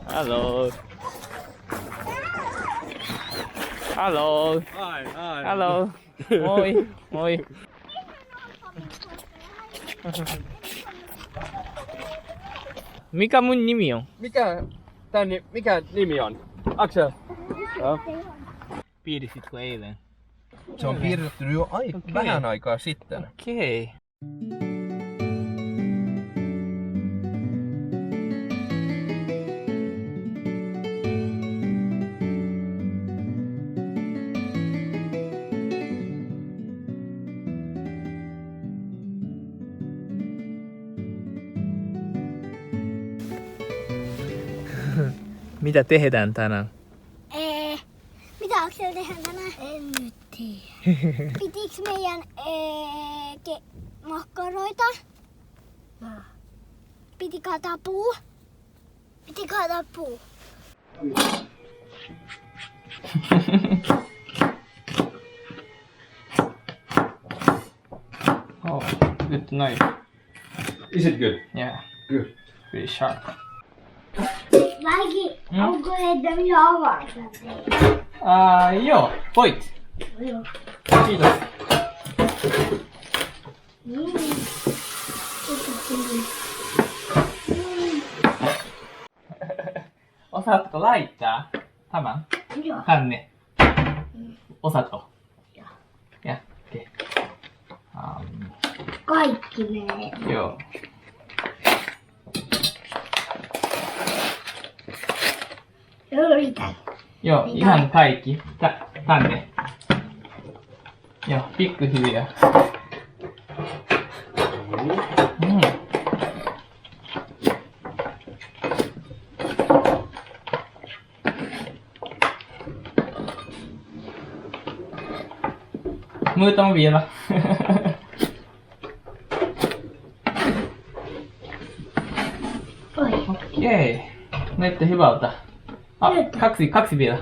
Hello. Hello. Hi, hi. Hello. Moi. Moi. Mikä mun nimi on? Mikä nimi on? Axel? Joo. Piirsitko eilen? Se on piirretty jo vähän aikaa sitten. Okei. Mitä tehdään tänään? Mitä Aksel tehdään tänään? En nyt tiedä. Pitiks meidän makkaroita? Piti kaataa puu? Piti kaataa puu. Oh, good knife. Is it good? Yeah, Good. pretty sharp. Daiki, onko heitä minä avaa? Joo, voit. Joo. Kiitos. Osaatko laittaa tämän Joo. tänne? Osaatko? Joo. Ja, okei. Kaikki menee. Joo. Yritän. Joo, ihan kaikki. Tänne. Joo, pikkuhiljaa. Muutama vielä. Oi. Okei. Näyttää hyvältä.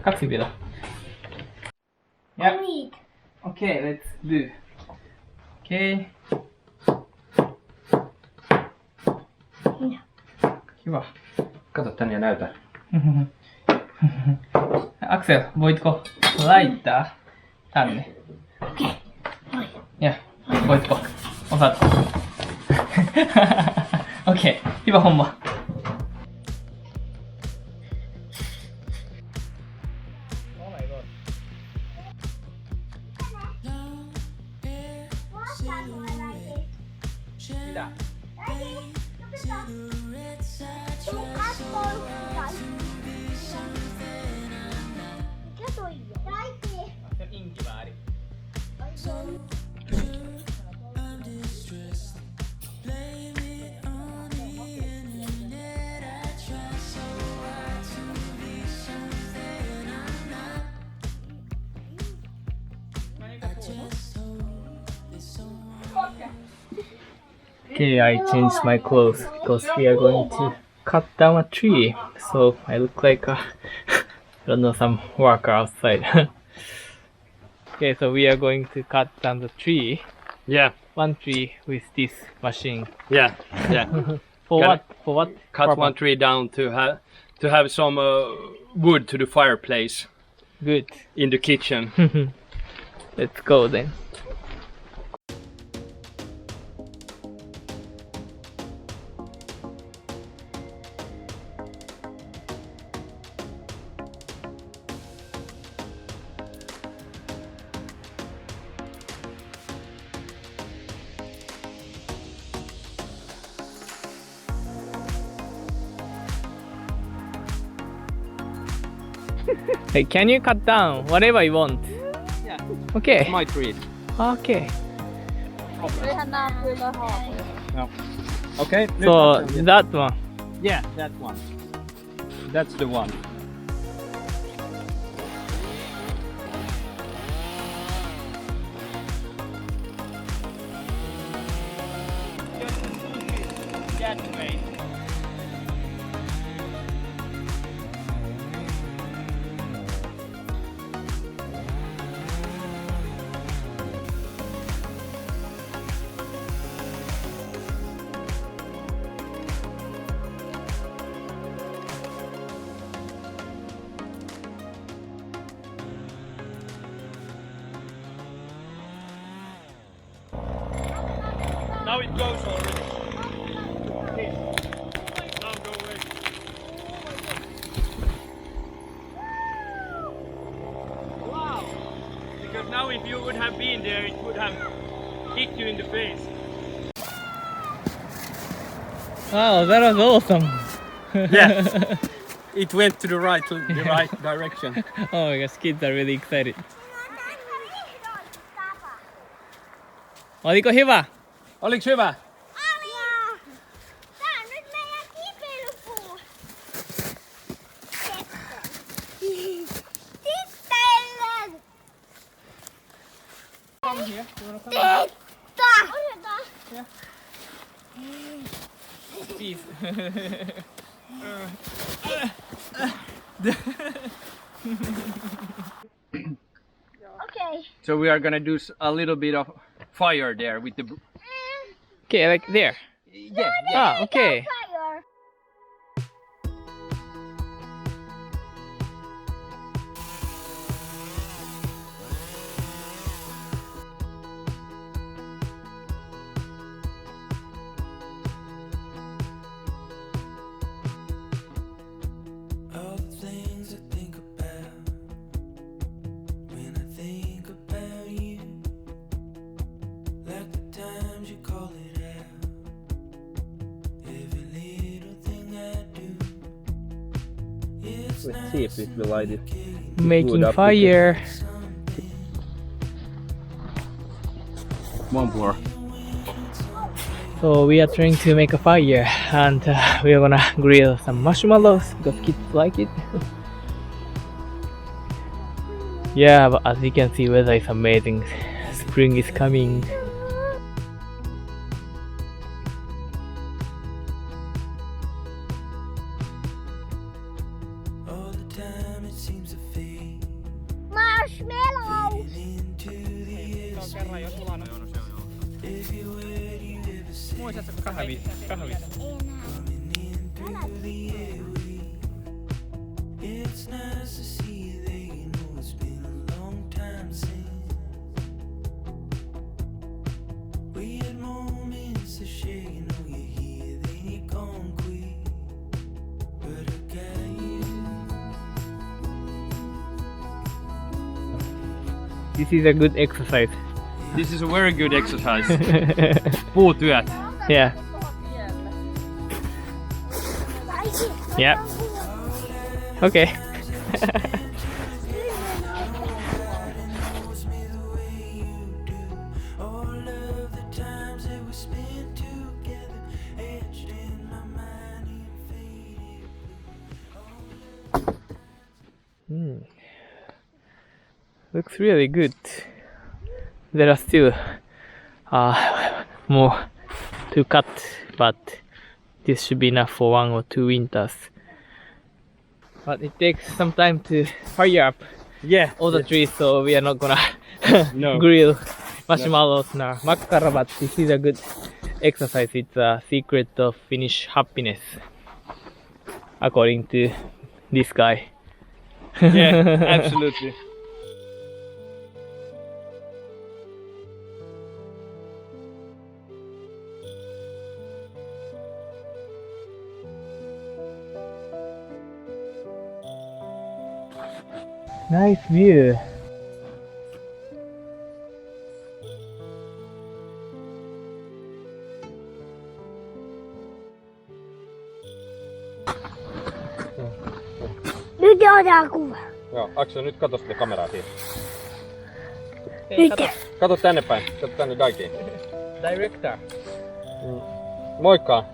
Kaksi vielä. Ja. Niitä. Okei, let's do. Okei. Hyvä. Kato tän ja näytä. Aksel, voitko laittaa tänne? Okei. Oi. Ja, voitko? Osaatko? Okei, hyvä homma. Mitä? Mikä toi on? Daiki. Se on inkivääri. Okay, I changed my clothes because we are going to cut down a tree. So I look like I don't know, some worker outside. Okay, so we are going to cut down the tree. Yeah, One tree with this machine. yeah. For Got what? For what? Cut purpose? one tree down to have some wood to the fireplace Good. in the kitchen. Let's go then. Hey, can you cut down whatever you want? Yeah. Okay. My tree. Okay. Okay. So that one. Yeah, that one. That's the one. That way. Now it goes already. Now go away. Wow! Because now if you would have been there, it would have kicked you in the face. Wow, that was awesome. Yeah. It went to the right direction. Oh my gosh, kids are really excited. Oliko hyvä? Oliks hyvä? Tää on nyt meidän kipeilypuu. Tittelen! Come here. You wanna come? Titta! Otetaan. Peace. Okay. So we are gonna do a little bit of fire there with the... Okay, like there. Yeah. Ah, okay. Fire. All the things I think about when I think about you, like the times you call it out, every little thing I do. It's Let's see if it will light it. Making Good up fire. One more. So we are trying to make a fire and we are gonna grill some marshmallows because kids like it. Yeah, but as you can see, weather is amazing. Spring is coming. all the time it seems to fade Marshmallow. into the air. Everywhere you ever say, Kahvi. coming in through the airway. It's nice to see that you know it's been a long time since we had moments to share. You know you're here, then you're gone quick, but I got you. This is a good exercise. This is a very good exercise. Puutyöt. Yeah. Yeah. Okay. Knows me the way you do. All of the times that we spent together, etched in my mind and faded. Looks really good. There are still more to cut, but this should be enough for 1 or 2 winters. But it takes some time to fire up Yeah. all the trees, so we are not gonna No. grill marshmallows now. Makkara, but this is a good exercise. It's a secret of Finnish happiness, according to this guy. Yeah, absolutely. Nice view. Nyt otetaan kuva. Joo, Aksel, nyt katso sitä kameraa siihen. Hey, Kato tänne päin. Kato tänne Daikiin. Director. Moikka!